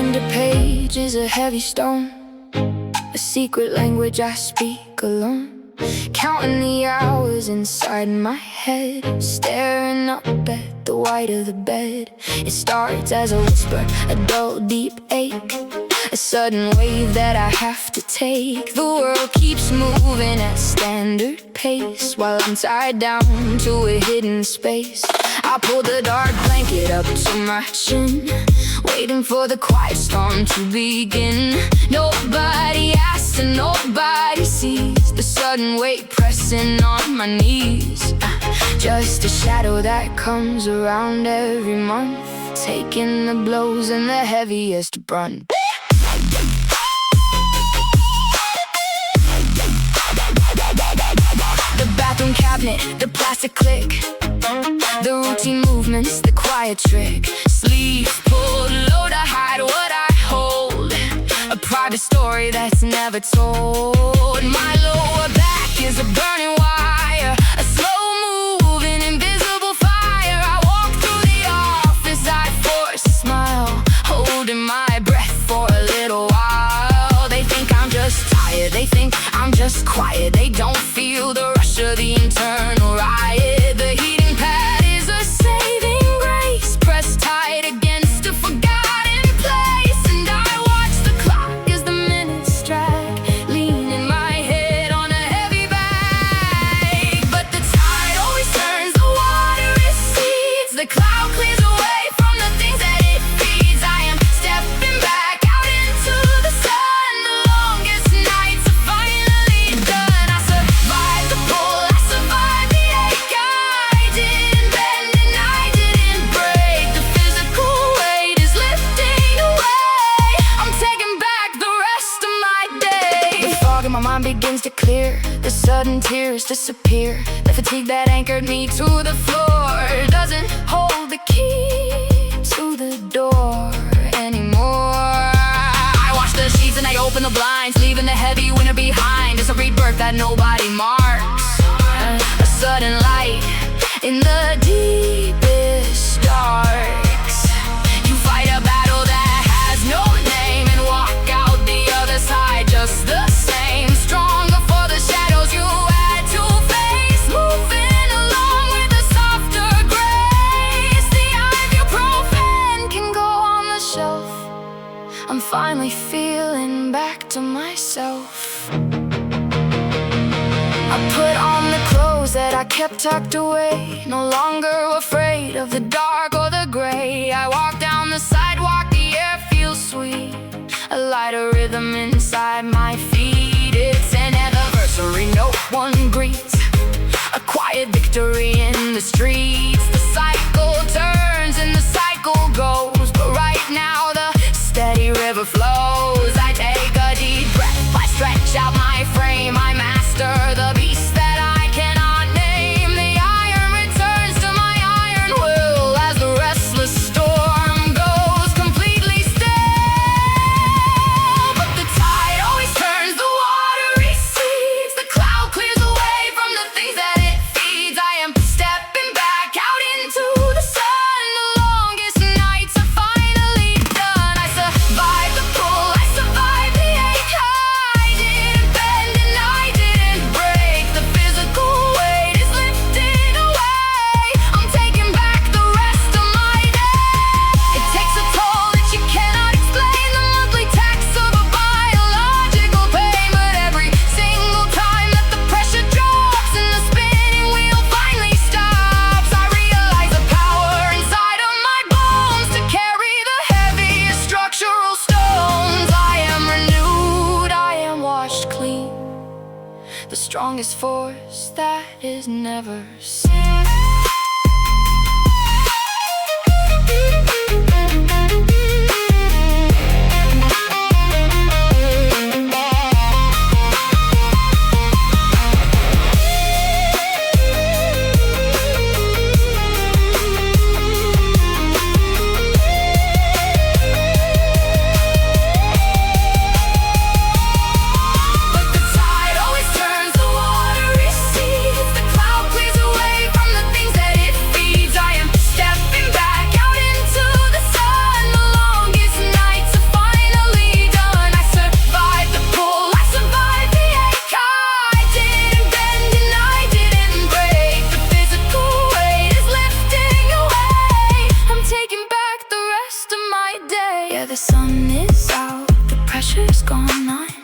standard page is a heavy stone, a secret language I speak alone. Counting the hours inside my head, staring up at the white of the bed. It starts as a whisper, a dull, deep ache, a sudden wave that I have to take. The world keeps moving at standard pace, while I'm tied down to a hidden space. I pull the dark blanket up to my chin, waiting for the quiet storm to begin. Nobody asks and nobody sees the sudden weight pressing on my knees. Just a shadow that comes around every month, taking the blows and the heaviest brunt. The bathroom cabinet, the plastic click, the routine movements, the quiet trick. Sleeves pulled low to hide what I hold, a private story that's never told. My lower back is a burning wire, a slow-moving, invisible fire. I walk through the office, I force a smile, holding my breath for a little while. They think I'm just tired, they think I'm just quiet. They don't feel the rush of the internal riot. The heating pad is a saving grace, pressed tight against a forgotten place. And I watch the clock as the minutes drag, leaning my head on a heavy bag. But the tide always turns, the water recedes, the cloud clears away from the things that it feeds. I am stepping back out into the sun. The longest nights are finally done. I survived the pull, I survived the ache. I didn't bend and I didn't break. The physical weight is lifting away. I'm taking back the rest of my day. The fog in my mind begins to clear, the sudden tears disappear. The fatigue that anchored me to the floor doesn't hold the key to the door anymore. I wash the sheets and I open the blinds, leaving the heavy winter behind. It's a rebirth that nobody marks, a sudden light in the deepest darks. You fight a battle that has no name and walk out the other side just the same, stronger for the shadows you had to face, moving along with a softer grace. The ibuprofen can go on the shelf, I'm finally feeling back to myself. I put on the clothes that I kept tucked away, no longer afraid of the dark or the gray. I walk down the sidewalk, the air feels sweet, a lighter rhythm inside my feet. It's an anniversary no one greets, a quiet victory in the streets. The cycle turns and the cycle goes, but right now the steady river flows. I take a deep breath, I stretch out my frame, I master the beast that I cannot name. The iron returns to my iron will as the restless storm goes completely still. But the tide always turns, the water recedes, the cloud clears away from the things that it feeds. I am stepping back out into the sun. The longest nights are finally done. I survived the pull, I survived the ache. I didn't bend and I didn't break. The physical weight is lifting away. I'm taking back the rest of my day. It takes a toll that you cannot explain, the monthly tax of a biological pain. But every single time that the pressure drops and the spinning wheel finally stops, I realize the power inside of my bones to carry the heaviest structural stones. I am renewed, I am washed clean, the strongest force that is never seen. But the tide always turns, the water recedes, the cloud clears away where the sun is out, the pressure's gone. I